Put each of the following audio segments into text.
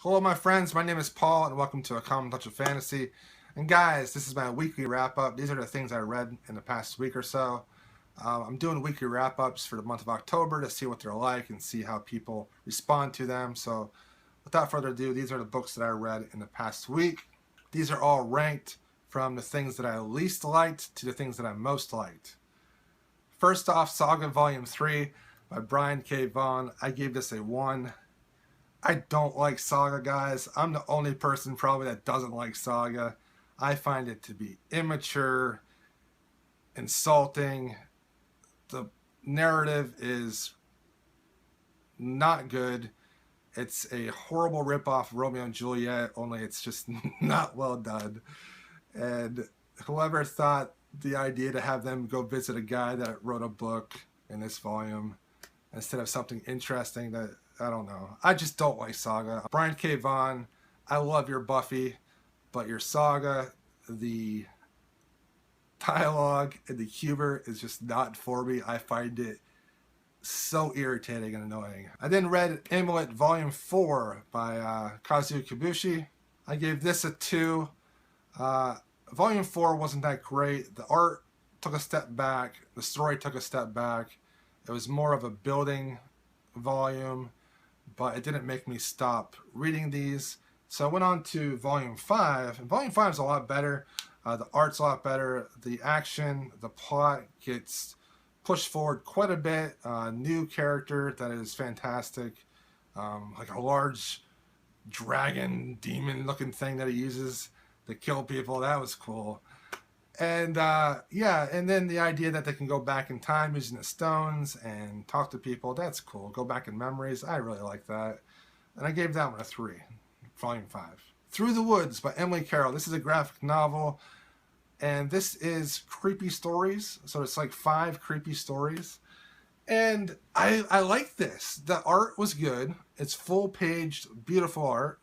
Hello, my friends. My name is Paul, and welcome to A Common Touch of Fantasy. And guys, this is my weekly wrap-up. These are the things I read in the past week or so. I'm doing weekly wrap-ups for the month of October to see what they're like and see how people respond to them. So without further ado, these are the books that I read in the past week. These are all ranked from the things that I least liked to the things that I most liked. First off, Saga Volume 3 by Brian K. Vaughan. I gave this a 1. I don't like Saga, guys. I'm the only person probably that doesn't like Saga. I find it to be immature, insulting. The narrative is not good. It's a horrible ripoff of Romeo and Juliet, only it's just not well done. And whoever thought the idea to have them go visit a guy that wrote a book in this volume instead of something interesting that, I don't know. I just don't like Saga. Brian K. Vaughan, I love your Buffy, but your Saga, the dialogue and the humor is just not for me. I find it so irritating and annoying. I then read Amulet Volume 4 by Kazuo Kibushi. I gave this a 2. Volume 4 wasn't that great. The art took a step back. The story took a step back. It was more of a building volume, but it didn't make me stop reading these. So I went on to Volume 5, and Volume 5 is a lot better. The art's a lot better. The action, the plot gets pushed forward quite a bit. New character that is fantastic. Like a large dragon, demon-looking thing that he uses to kill people. That was cool. And yeah, and then the idea that they can go back in time using the stones and talk to people, that's cool. Go back in memories, I really like that. And I gave that one a 3, Volume 5. Through the Woods by Emily Carroll. This is a graphic novel, and this is creepy stories. So it's like 5 creepy stories. And I like this. The art was good. It's full-paged, beautiful art.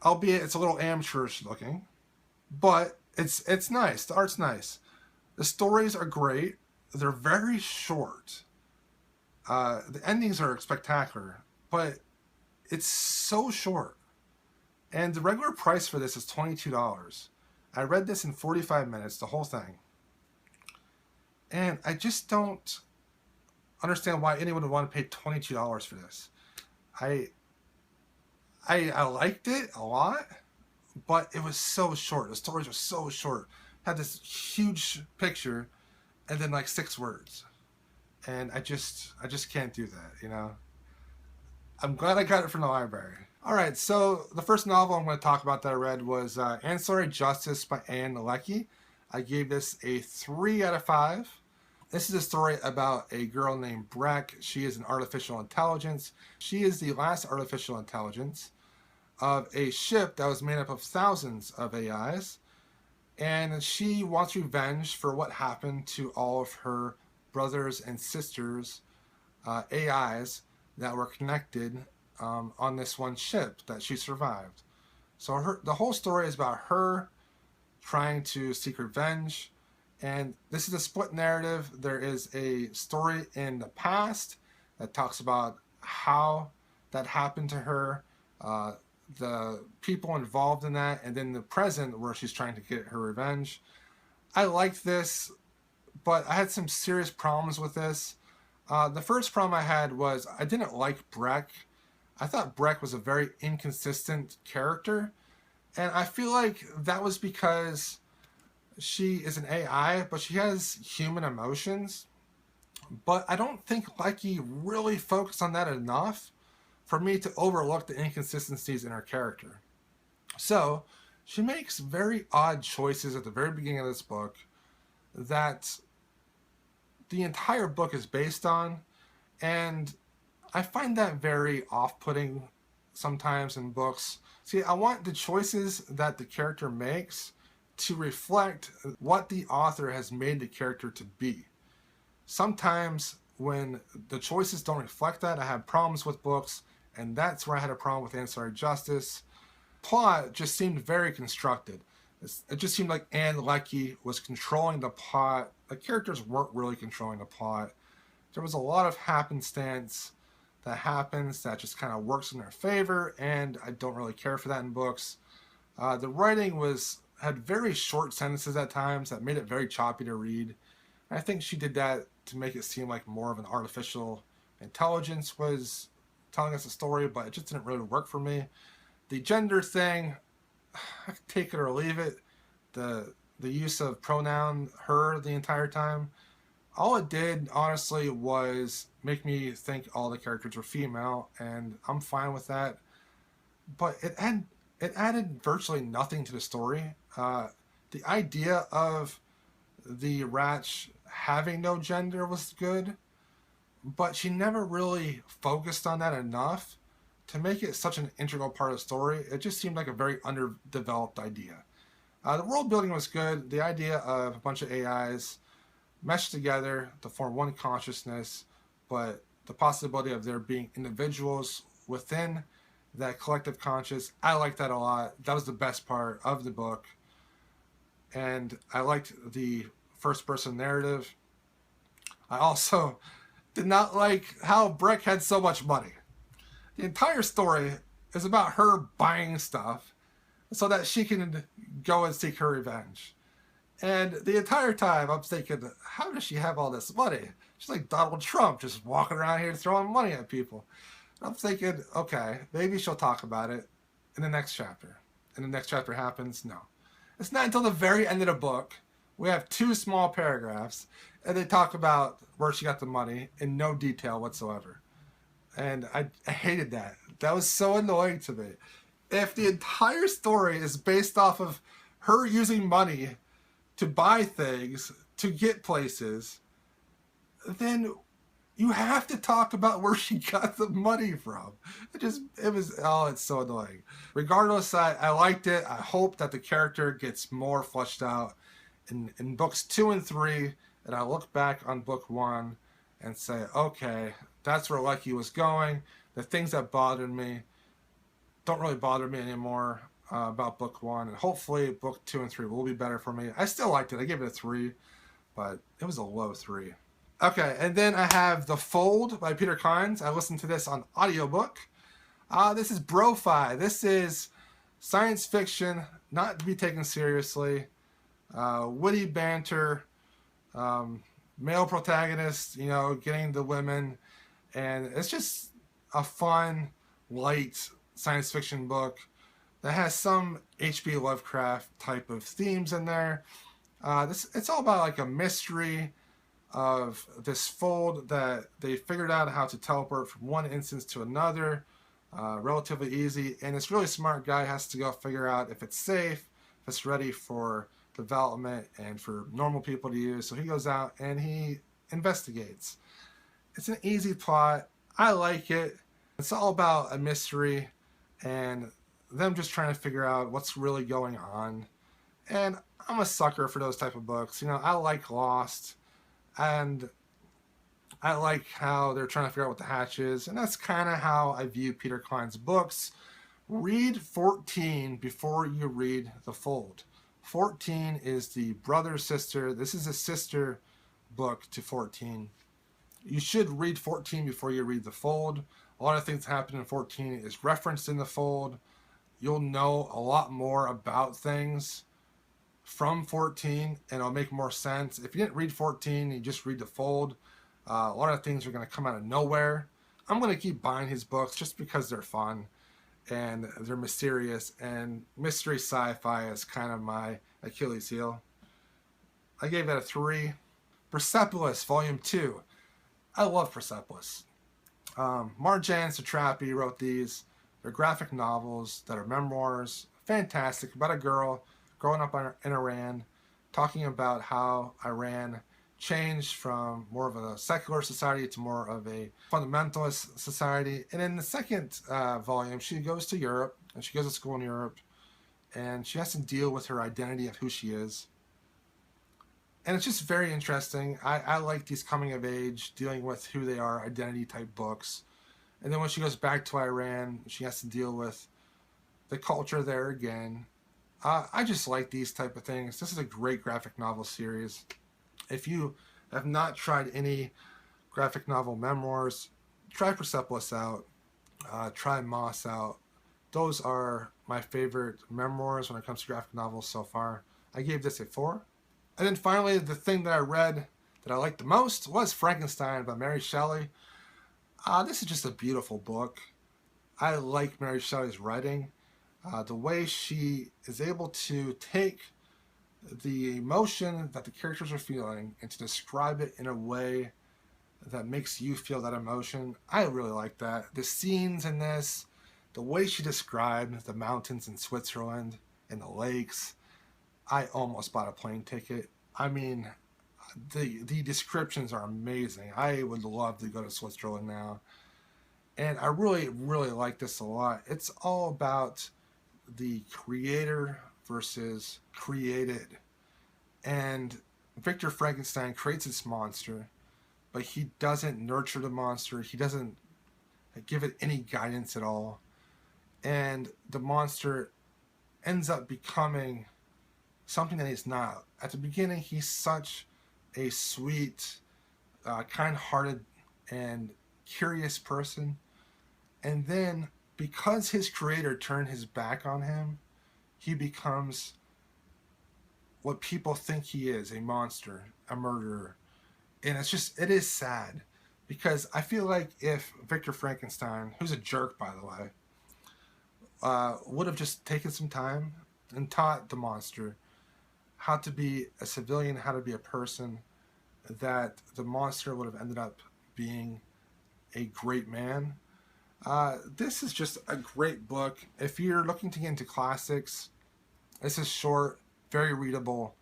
Albeit it's a little amateurish looking. But it's nice. The art's nice. The stories are great. They're very short. The endings are spectacular, but it's so short. And the regular price for this is $22. I read this in 45 minutes, the whole thing. And I just don't understand why anyone would want to pay $22 for this. I liked it a lot, but it was so short. The stories were so short. Had this huge picture and then like 6 words. And I just can't do that, you know? I'm glad I got it from the library. All right, so the first novel I'm going to talk about that I read was Ancillary Justice by Anne Leckie. I gave this a 3 out of 5. This is a story about a girl named Breck. She is an artificial intelligence. She is the last artificial intelligence of a ship that was made up of thousands of AIs, and she wants revenge for what happened to all of her brothers and sisters, AIs, that were connected on this one ship that she survived. So the whole story is about her trying to seek revenge, and this is a split narrative. There is a story in the past that talks about how that happened to her, the people involved in that, and then the present where she's trying to get her revenge. I liked this, but I had some serious problems with this. The first problem I had was I didn't like Breck. I thought Breck was a very inconsistent character, and I feel like that was because she is an AI, but she has human emotions. But I don't think Leckie really focused on that enough for me to overlook the inconsistencies in her character. So she makes very odd choices at the very beginning of this book that the entire book is based on, and I find that very off-putting sometimes in books. See, I want the choices that the character makes to reflect what the author has made the character to be. Sometimes when the choices don't reflect that, I have problems with books, and that's where I had a problem with Ancillary Justice. Plot just seemed very constructed. It just seemed like Anne Leckie was controlling the plot. The characters weren't really controlling the plot. There was a lot of happenstance. that happens that just kind of works in their favor, and I don't really care for that in books. The writing had very short sentences at times that made it very choppy to read. And I think she did that to make it seem like more of an artificial intelligence was telling us a story, but it just didn't really work for me. The gender thing, I could take it or leave it. The use of pronoun her the entire time, all it did honestly was make me think all the characters were female, and I'm fine with that. But it added virtually nothing to the story. The idea of the Ratch having no gender was good, but she never really focused on that enough to make it such an integral part of the story. It just seemed like a very underdeveloped idea. The world building was good. The idea of a bunch of AIs meshed together to form one consciousness, but the possibility of there being individuals within that collective conscious, I liked that a lot. That was the best part of the book. And I liked the first person narrative. I also did not like how Brick had so much money. The entire story is about her buying stuff so that she can go and seek her revenge. And the entire time I'm thinking, how does she have all this money? She's like Donald Trump, just walking around here throwing money at people. And I'm thinking, okay, maybe she'll talk about it in the next chapter. And the next chapter happens, no. It's not until the very end of the book, we have 2 small paragraphs, and they talk about where she got the money in no detail whatsoever. And I hated that. That was so annoying to me. If the entire story is based off of her using money to buy things, to get places, then you have to talk about where she got the money from. It's so annoying. Regardless, I liked it. I hope that the character gets more fleshed out in books 2 and 3, and I look back on book 1 and say, okay, that's where Lucky was going. The things that bothered me don't really bother me anymore about book 1, and hopefully book 2 and 3 will be better for me. I still liked it. I gave it a 3, but it was a low 3. Okay, and then I have The Fold by Peter Kynes. I listened to this on audiobook. This is bro-fi. This is science fiction, not to be taken seriously. Witty banter, male protagonist, getting the women. And it's just a fun, light science fiction book that has some H.P. Lovecraft type of themes in there. It's all about like a mystery of this fold that they figured out how to teleport from one instance to another relatively easy, and this really smart guy has to go figure out if it's safe, if it's ready for development and for normal people to use. So he goes out and he investigates. It's an easy plot. I like it. It's all about a mystery and them just trying to figure out what's really going on. And I'm a sucker for those type of books. I like Lost, and I like how they're trying to figure out what the hatch is, and that's kind of how I view Peter Kynes' books. Read 14 before you read The Fold. 14 is the brother-sister. This is a sister book to 14. You should read 14 before you read The Fold. A lot of things that happen in 14 is referenced in The Fold. You'll know a lot more about things from 14, and it'll make more sense. If you didn't read 14, you just read The Fold, a lot of things are going to come out of nowhere. I'm going to keep buying his books just because they're fun and they're mysterious, and mystery sci-fi is kind of my Achilles heel. I gave that a 3. Persepolis, Volume 2. I love Persepolis. Marjane Satrapi wrote these. They're graphic novels that are memoirs. Fantastic, about a girl growing up in Iran, talking about how Iran changed from more of a secular society to more of a fundamentalist society. And in the second volume, she goes to Europe, and she goes to school in Europe, and she has to deal with her identity of who she is. And it's just very interesting. I like these coming of age, dealing with who they are, identity type books. And then when she goes back to Iran, she has to deal with the culture there again. I just like these type of things. This is a great graphic novel series. If you have not tried any graphic novel memoirs, try Persepolis out. Try Moss out. Those are my favorite memoirs when it comes to graphic novels so far. I gave this a 4. And then finally, the thing that I read that I liked the most was Frankenstein by Mary Shelley. This is just a beautiful book. I like Mary Shelley's writing. The way she is able to take the emotion that the characters are feeling and to describe it in a way that makes you feel that emotion. I really like that. The scenes in this, the way she described the mountains in Switzerland and the lakes, I almost bought a plane ticket. I mean, the descriptions are amazing. I would love to go to Switzerland now. And I really, really like this a lot. It's all about the creator versus created. And Victor Frankenstein creates this monster, but he doesn't nurture the monster. He doesn't give it any guidance at all. And the monster ends up becoming something that he's not. At the beginning, he's such a sweet, kind-hearted, and curious person. And then, because his creator turned his back on him, he becomes what people think he is, a monster, a murderer. And it is sad. Because I feel like if Victor Frankenstein, who's a jerk, by the way, would have just taken some time and taught the monster how to be a civilian, how to be a person, that the monster would have ended up being a great man. This is just a great book. If you're looking to get into classics, this is short, very readable,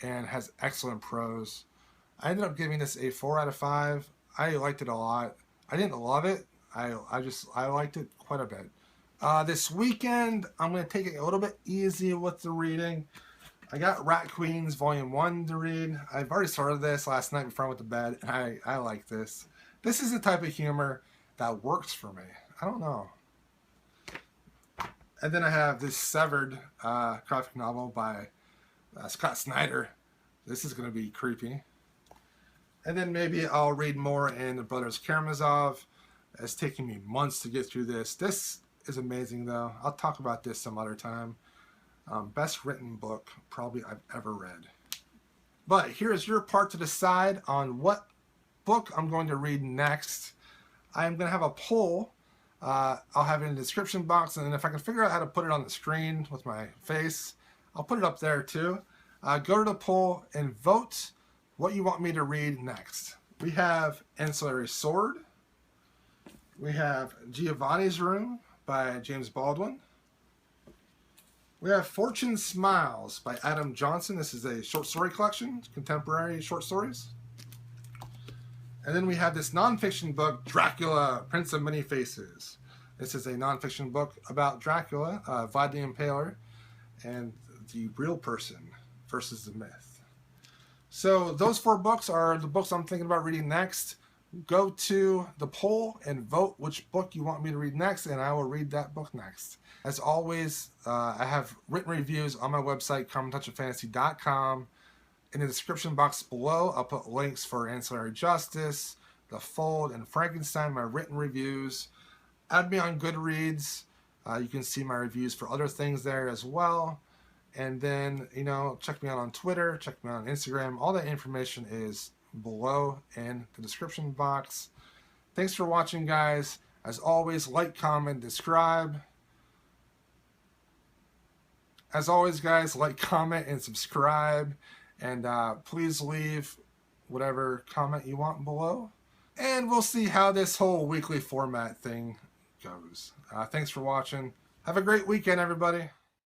and has excellent prose. I ended up giving this a 4 out of 5. I liked it a lot. I didn't love it. I liked it quite a bit. This weekend, I'm going to take it a little bit easy with the reading. I got Rat Queens Volume 1 to read. I've already started this last night before I went to bed, and I like this. This is the type of humor that works for me. I don't know. And then I have this Severed graphic novel by Scott Snyder. This is going to be creepy. And then maybe I'll read more in The Brothers Karamazov. It's taking me months to get through this. This is amazing, though. I'll talk about this some other time. Best written book probably I've ever read. But here's your part to decide on what book I'm going to read next. I'm going to have a poll. I'll have it in the description box, and then if I can figure out how to put it on the screen with my face, I'll put it up there too. Go to the poll and vote what you want me to read next. We have Ancillary Sword. We have Giovanni's Room by James Baldwin. We have Fortune Smiles by Adam Johnson. This is a short story collection, contemporary short stories. And then we have this nonfiction book, Dracula, Prince of Many Faces. This is a nonfiction book about Dracula, Vlad the Impaler, and the real person versus the myth. So those 4 books are the books I'm thinking about reading next. Go to the poll and vote which book you want me to read next, and I will read that book next. As always, I have written reviews on my website, commontouchoffantasy.com. In the description box below, I'll put links for Ancillary Justice, The Fold, and Frankenstein, my written reviews. Add me on Goodreads. You can see my reviews for other things there as well. And then, check me out on Twitter, check me out on Instagram. All that information is below in the description box. Thanks for watching, guys. As always, like, comment, subscribe. As always, guys, like, comment, and subscribe. And please leave whatever comment you want below. And we'll see how this whole weekly format thing goes. Thanks for watching. Have a great weekend, everybody.